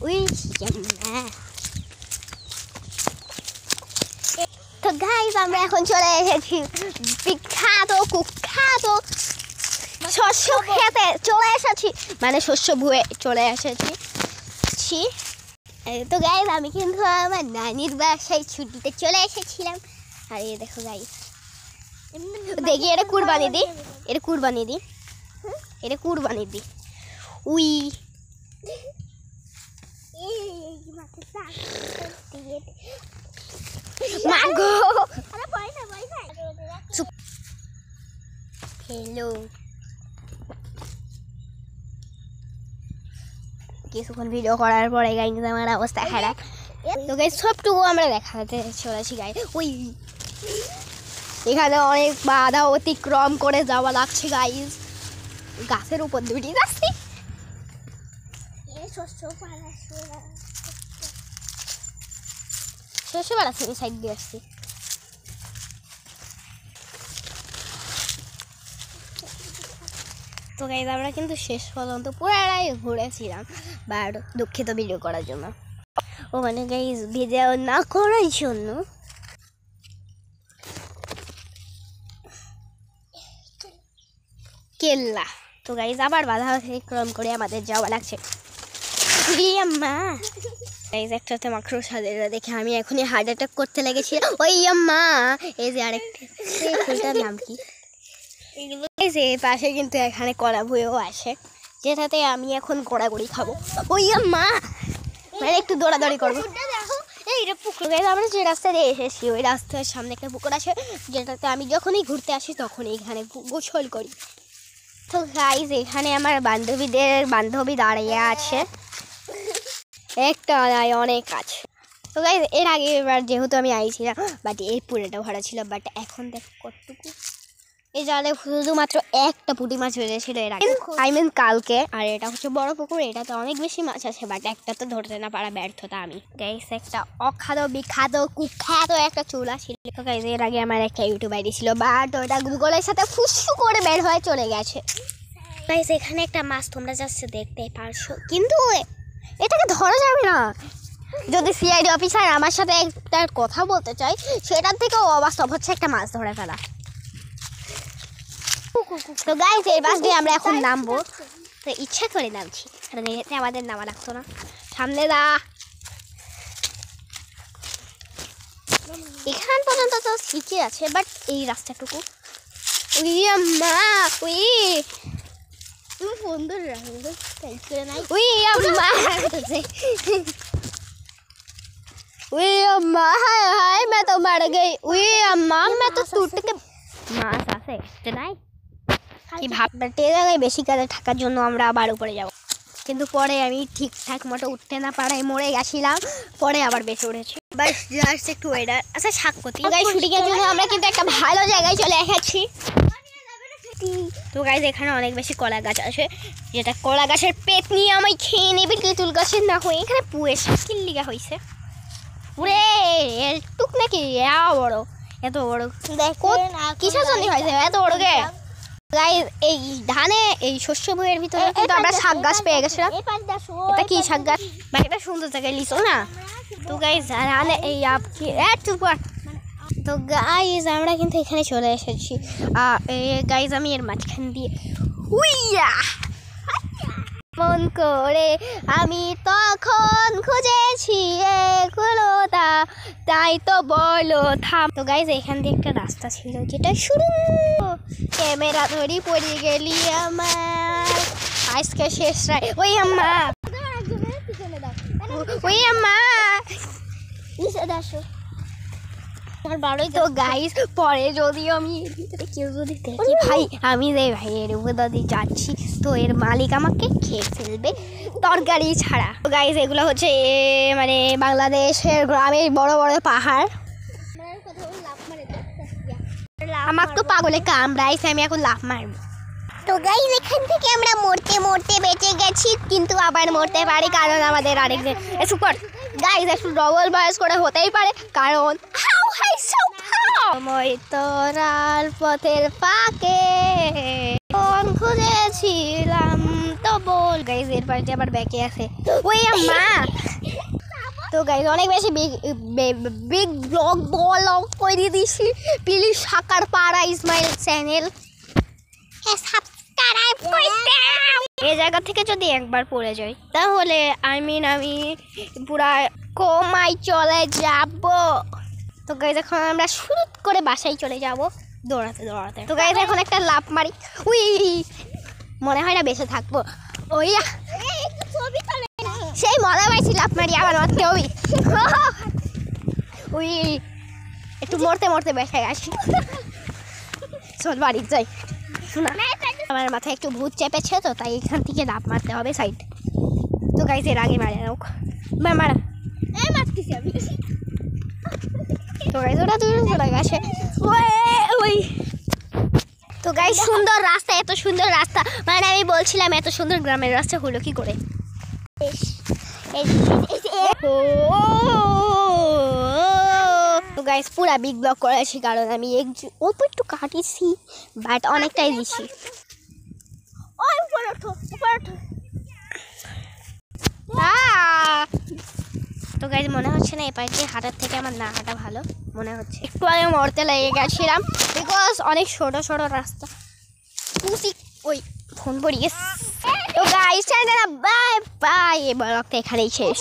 We ইয়াম্মা। তো guys আমরা এখন চলে এসেছি বিখ্যাত কুখ্যাত শস্য খেতে চলে এসেছি, মানে শস্য ভুয়ে চলে এসেছি। তো গাইস আমি কিন্তু আমার নানির বাসায় ছুটিতে চলে এসেছিলাম। আর এই দেখো গাইস, দেখি এটা কুরবানি দি, এটা কুরবানি দি, এটা কুরবানি দি। উই মাগো হ্যালো, কিছুক্ষণ ভিডিও করার পরে গাইস আমার অবস্থা খারাপ। তো গাইস সবটুকু আমরা দেখাতে চলেছি গাইস। ওই এখানে অনেক বাধা অতিক্রম করে যাওয়া লাগছে গাইস, গাছের উপর দুটি যাচ্ছি। শস্য বাড়াচ্ছি সাইড দিয়ে আসছি। তো গাইস আমরা কিন্তু শেষ পর্যন্ত পুরাটাই ঘুরেছিলাম, বাট দুঃখিত ভিডিও করার জন্য, ও মানে গাইস ভিডিও না করার জন্য। কেল্লা তো গাইস আবার বাধা অতিক্রম করে আমাদের যাওয়া লাগছে। আম্মা গাইস একটাতে মাকড় সাদের দেখে আমি এখনই হার্ট অ্যাটাক করতে লেগেছি। ওই আম্মা এই যে আরেকটা, এই ফুলটার নাম কি? এই যে পাশে কিন্তু এখানে কলা ভুঁয়েও আসে, যেটাতে আমি এখন গোড়াগড়ি খাবো। ওই আম্মা মানে একটু দৌড়াদৌড়ি করবো। এইটা পুকুর গাইস আমরা যে রাস্তা দিয়ে এসেছি ওই রাস্তার সামনে একটা পুকুর আছে, যেটাতে আমি যখনই ঘুরতে আসি তখনই এখানে গোসল করি। তো গাইস এখানে আমার বান্ধবী দাঁড়িয়ে আছে, একটা নয় অনেক আছে। তো গাইস এর আগে এবার যেহেতু আমি আইছিলাম, বাট এই পুরোটা ভরা ছিল, বাট এখন দেখো কতটুকু। এই জালে শুধুমাত্র একটা পুঁটি মাছ হয়েছিল এর আগে, আই মিন কালকে। আর এটা হচ্ছে বড় পুকুর, এটাতে অনেক বেশি মাছ আছে, বাট একটা তো ধরতে না পারা ব্যর্থতা আমি। গাইস একটা অখ্যাত বিখ্যাত কুখ্যাত একটা চুলা ছিল। তো গাইস এর আগে আমার একটা ইউটিউব আইডি ছিল, বাট ওটা গুগলের সাথে ফুসফু করে বের হয়ে চলে গেছে। গাইস এখানে একটা মাছ তোমরা যাচ্ছে দেখতেই পারছো, কিন্তু এটাকে ধরা যাবে না। যদি সিআইডি অফিসার আমার সাথে একটা কথা বলতে চাই, সেটার থেকেও অবাস্তব হচ্ছে একটা মাছ ধরে ফেলা। তো গাইস এই বাস দিয়ে আমরা এখন নামবো, তো ইচ্ছা করে নামছি, কারণ এতে আমাদের নামা লাগতো না। সামনে দা, এখান পর্যন্ত তো ঠিকই আছে, বাট এই রাস্তাটুকু ওই আম্মা ওই তুমি ফোন ধরে রাখো করে নাই। ওই আম্মা ওই আম্মা হায় হায় मैं तो मर गई। ওই আম্মা मैं तो टूट के মাছ আছে এটা নাই কি ভাবতে জায়গায় বেশি কাজে থাকার জন্য আমরা আবার উপরে যাব, কিন্তু পরে আমি ঠিকঠাক মতো উঠতে না পারায় মরে গেছিলাম, পরে আবার বেঁচে উঠেছি। বাস জাস্ট একটু ওয়েদার আচ্ছা সাক্ষতি গাইস শুটিংয়ের জন্য আমরা কিন্তু একটা ভালো জায়গায় চলে এসেছি। তো গাইস এখানে অনেক বেশি কলা গাছ আছে, যেটা কলা গাছের পেট নিয়ে আমি খেয়ে নেবে, তেঁতুল গাছের না হয়ে এখানে পুয়ে শাকিল লিগা হয়েছে পুরে টুক নাকি বড়, এত বড় দেখো কিসের জন্য হয়েছে এত বড় গে। গাইস এই ধানে এই শস্য বইয়ের ভিতরে কিন্তু আমরা শাক গাছ পেয়ে গেছিলাম। এটা কি শাক গাছ বা এটা সুন্দর জায়গায় লিচু না। তো গাইস ধানে এই আপকি তো গাইস আমরা কিন্তু এখানে চলে এসেছি। গাইস আমি এর মাঝখান দিয়ে উইয়া মন করে আমি তখন খুঁজেছি এগুলোটা, তাই তো বলো থাম। তো গাইস এখান দিয়ে একটা রাস্তা ছিল যেটা শুরু, ক্যামেরা ধরি পড়ে গেলি আমার আজকে শেষ রায়। ওই আম্মা ওই আম্মা তো গাইস পরে যদি আমি কেউ যদি দেখি ভাই আমি যে ভাইয়ের উপর দিয়ে যাচ্ছি, তো এর মালিক আমাকে খেয়ে ফেলবে তরকারি ছাড়া। তো গাইস এগুলো হচ্ছে মানে বাংলাদেশের গ্রামের বড় বড় পাহাড়, আমার তো পাগলে কামড়াইছে, আমি এখন লাফ মারবো। তো গাইস এখান থেকে আমরা মরতে মরতে বেঁচে গেছি, কিন্তু আবার মরতে পারি কারণ আমাদের আরেকজন সুপার গাইস একটু ডবল বয়স করে হতেই পারে, কারণ সময় তোরাল পথের ফাঁকে কোন খুঁজেছিলাম তো বল গাইজ এর পাশে আবার ব্যাকে আছে ওই আম্মা তো গাইজ অনেক বেশি বিগ ব্লগ ব্লগ করে দিছি প্লিজ সাকার পাড়া ইসমাইল চ্যানেল সাবস্ক্রাইব করতে এই জায়গা থেকে যদি একবার পড়ে যাই তাহলে আমি পুরা কোমায় চলে যাব তো গাইজ এখন আমরা শুরু করে বাসায় চলে যাব দৌড়াতে দৌড়াতে তো গাইজ এখন একটা লাফ মারি উই মনে হয় না বেঁচে থাকবো ওই সেই মজা পাইছি লাফ মারি আবার মারতে হবে উই একটু মরতে মরতে বেঁচে আসি চল বাড়ি যাই শোনা আমার মাথায় একটু ভূত চেপেছে তো তাই এখান থেকে লাফ মারতে হবে সাইড তো গাইজ এর আগে মারা হোক মারা মারতেছি আমি তো গাইজ ওরা দুজন চলে গেছে ওই তো গাইজ সুন্দর রাস্তা এত সুন্দর রাস্তা মানে আমি বলছিলাম এত সুন্দর গ্রামের রাস্তা হলো কি করে তো গাইজ পুরা বিগ ব্লগ করেছি কারণ আমি অল্প একটু কাটিয়েছি বাট অনেকটাই দিছি তো গাইজ মনে হচ্ছে না এই পাশে হাঁটার থেকে আমার না হাঁটা ভালো মনে হচ্ছে একটু আগে মরতে লেগে গেছিলাম বিকজ অনেক ছোট ছোট রাস্তা ওই ফোন পড়িয়ে তো গাইজ বাই বাই এই ব্লগটা এখানেই শেষ